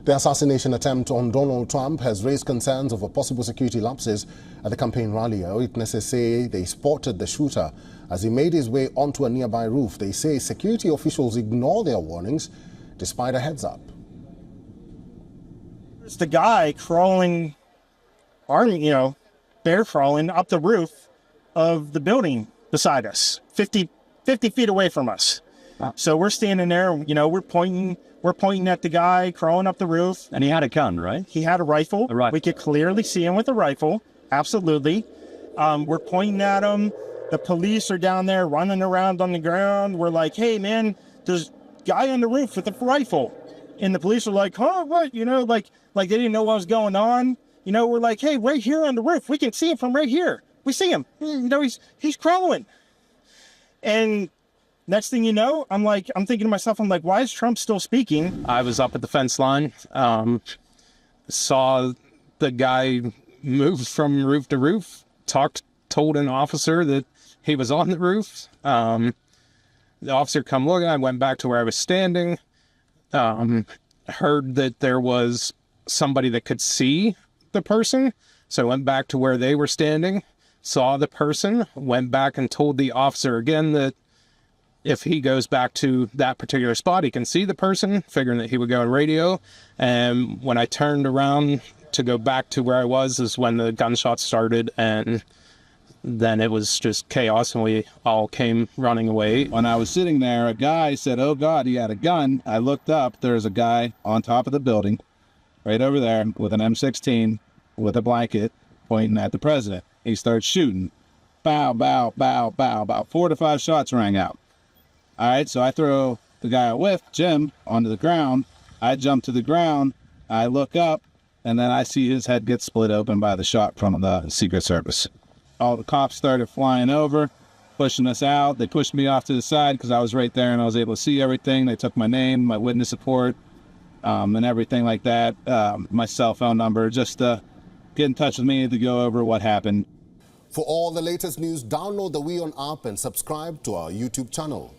The assassination attempt on Donald Trump has raised concerns over possible security lapses at the campaign rally. Witnesses say they spotted the shooter as he made his way onto a nearby roof. They say security officials ignore their warnings despite a heads-up. There's the guy crawling, bear crawling up the roof of the building beside us, 50 feet away from us. Wow. So we're standing there, we're pointing at the guy crawling up the roof. And he had a gun, right? He had a rifle. We could clearly see him with a rifle. Absolutely. We're pointing at him. The police are down there running around on the ground. We're like, hey, man, there's a guy on the roof with a rifle. And the police are like, huh, what? Like they didn't know what was going on. We're like, hey, right here on the roof. We can see him from right here. We see him. He's crawling. And next thing you know, I'm thinking to myself, why is Trump still speaking? I was up at the fence line, saw the guy move from roof to roof, told an officer that he was on the roof. The officer come looking, I went back to where I was standing, heard that there was somebody that could see the person. So I went back to where they were standing, saw the person, went back and told the officer again that if he goes back to that particular spot, he can see the person, figuring that he would go on radio. And when I turned around to go back to where I was is when the gunshots started, and then it was just chaos and we all came running away. When I was sitting there, a guy said, oh God, he had a gun. I looked up, there's a guy on top of the building, right over there with an M16 with a blanket pointing at the president. He starts shooting. Bow, bow, bow, bow. About 4 to 5 shots rang out. All right, so I throw the guy I with, Jim, onto the ground. I jump to the ground. I look up, and then I see his head get split open by the shot from the Secret Service. All the cops started flying over, pushing us out. They pushed me off to the side because I was right there and I was able to see everything. They took my name, my witness report, and everything like that, my cell phone number, just to get in touch with me to go over what happened. For all the latest news, download the WION app and subscribe to our YouTube channel.